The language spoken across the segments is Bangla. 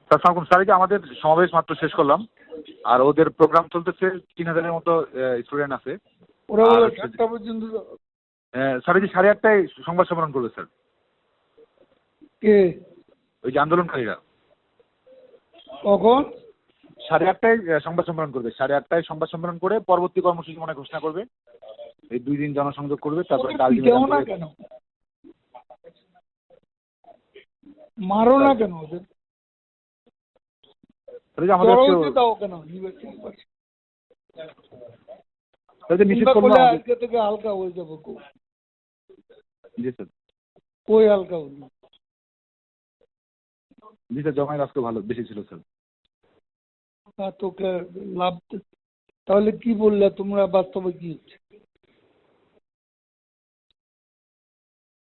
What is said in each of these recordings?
স্যার সালাম স্যার, এই যে আমাদের সমাবেশ মাত্র শেষ করলাম, আর ওদের প্রোগ্রাম চলতেছে 3000-এর মতো স্টুডেন্ট আছে। ওরা আর বলে 7টা পর্যন্ত। স্যার এই যে 8:30টায় সংবাদ সম্মেলন করবে স্যার, কে? ওই যে আন্দোলনকারীরা কখন? 8:30টায় সংবাদ সম্মেলন করবে। 8:30টায় সংবাদ সম্মেলন করে পরবর্তী কর্মসূচি মনে ঘোষণা করবে। এই 2 দিন জনসংযোগ করবে, তারপরে ওদের কাল পিটাও না কেন? মারো না কেন ওদের? আমাদের জড়ো দাও কেন? নিষেধ করলো আজকে থেকে হালকা হয়ে যাবো। জি স্যার, কই হালকা হলো? জি স্যার, জমায়েত আজকে ভালো বেশি ছিল স্যার। তোকে লাভ। তাহলে কি বললে তোমরা, বাস্তবে কি হচ্ছে?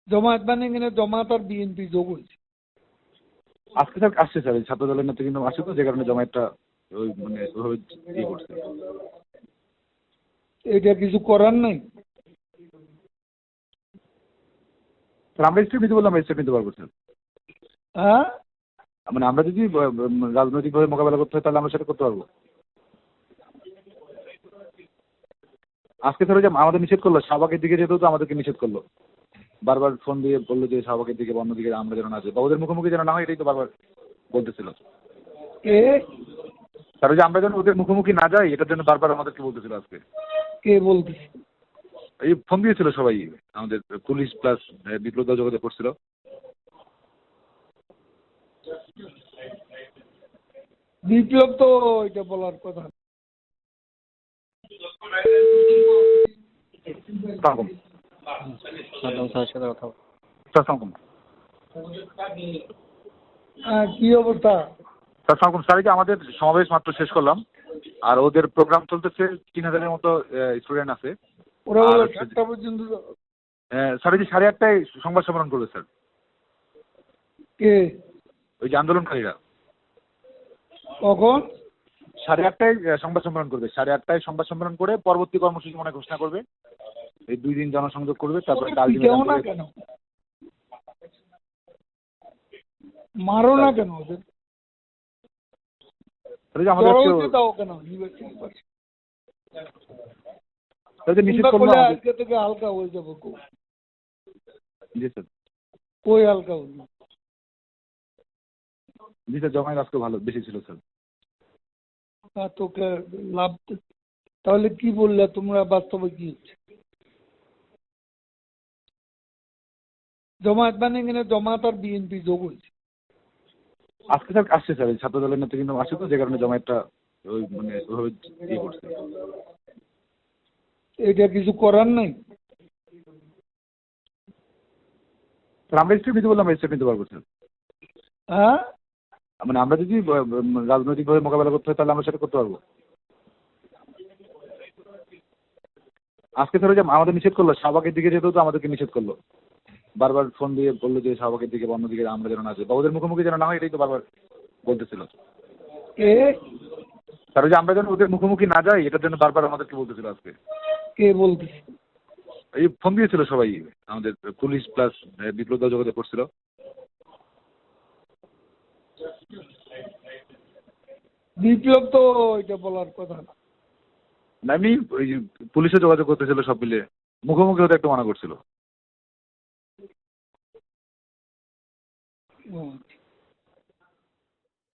জমায়েত মানে এখানে জমায়েত আর বিএনপি যোগ হয়েছে। আজকে স্যার আসছে স্যার, এই ছাত্র দলের নেতা কিন্তু আসছে, তো যে কারণে জমায়েতটা ওই মানে ওইভাবে ইয়ে করছে। এটা কিছু করার নাই। স্যার আমরা স্টেপ নিতে বললাম, স্টেপ নিতে পারবো স্যার। হ্যাঁ, মানে আমরা যদি রাজনৈতিকভাবে মোকাবেলা করতে হয় তাহলে আমরা সেটা করতে পারবো। আজকে স্যার ওই যে আমাদের নিষেধ করলো, শাহবাগের দিকে যেতেও তো আমাদেরকে নিষেধ করলো। বারবার ফোন দিয়ে বললো যে শাহবাগের দিকে বা অন্য দিকে আমরা যেন না যাই, বা ওদের মুখোমুখি যেন না হয়, এটাই তো বারবার বলতেছিল। কে? স্যার ওই যে আমরা যেন ওদের মুখোমুখি না যাই, এটার জন্য বারবার আমাদেরকে বলতেছিল আজকে। কে বলতেছে? এই ফোন দিয়েছিল সবাই, আমাদের পুলিশ প্লাস বিপ্লব দল যোগাযোগ করছিল। বিপ্লব তো এটা বলার কথা। কি অবস্থা? স্যার এই যে আমাদের সমাবেশ মাত্র শেষ করলাম, আর ওদের প্রোগ্রাম চলতেছে 3000-এর মতো স্টুডেন্ট আছে। ওরা বলে 7টা পর্যন্ত। স্যার এই যে 8:30টায় সংবাদ সম্মেলন করবে স্যার, কে? ওই যে আন্দোলনকারীরা কখন? 8:30টায় সংবাদ সম্মেলন করবে। 8:30টায় সংবাদ সম্মেলন করে পরবর্তী কর্মসূচি মনে ঘোষণা করবে। এই 2 দিন জনসংযোগ করবে, তারপরে কাল পিটাও না কেন? মারো না কেন ওদের? আমাদের দাও কেন? নিষেধ করলো আজকে থেকে হালকা হয়ে যাবো। জি স্যার, কই হালকা হলো? জি স্যার, জমায়েত আজকে ভালো বেশি ছিল স্যার। তোকে লাভ। তাহলে কি বললে তোমরা, বাস্তবে কি হচ্ছে? জমায়েত মানে এখানে জমায়েত আর বিএনপি যোগ হয়েছে। আজকে স্যার আসছে স্যার, এই ছাত্র দলের নেতা কিন্তু আসছে, তো যে কারণে জমায়েতটা ওই মানে ওইভাবে ইয়ে করছে। এটা কিছু করার নাই। স্যার আমরা স্টেপ নিতে বললাম, স্টেপ নিতে পারবো স্যার। হ্যাঁ, মানে আমরা যদি রাজনৈতিকভাবে মোকাবেলা করতে হয় তাহলে আমরা সেটা করতে পারবো। আজকে স্যার ওই যে আমাদের নিষেধ করলো, শাহবাগের দিকে যেতেও তো আমাদেরকে নিষেধ করলো। বারবার ফোন দিয়ে বললো যে শাহবাগের দিকে বা অন্য দিকে আমরা যেন না যাই, বা ওদের মুখোমুখি যেন না হয়, এটাই তো বারবার বলতেছিল। কে? স্যার ওই যে আমরা যেন ওদের মুখোমুখি না যাই, এটার জন্য বারবার আমাদেরকে বলতেছিল আজকে। কে বলতেছে? এই ফোন দিয়েছিল সবাই, আমাদের পুলিশ প্লাস বিপ্লব দল যোগাযোগ করছিল। বিপ্লব তো এটা বলার কথা না। এমনি ওই যে পুলিশে যোগাযোগ করতেছিল, সব মিলে মুখোমুখি হতে একটু মানা করছিল।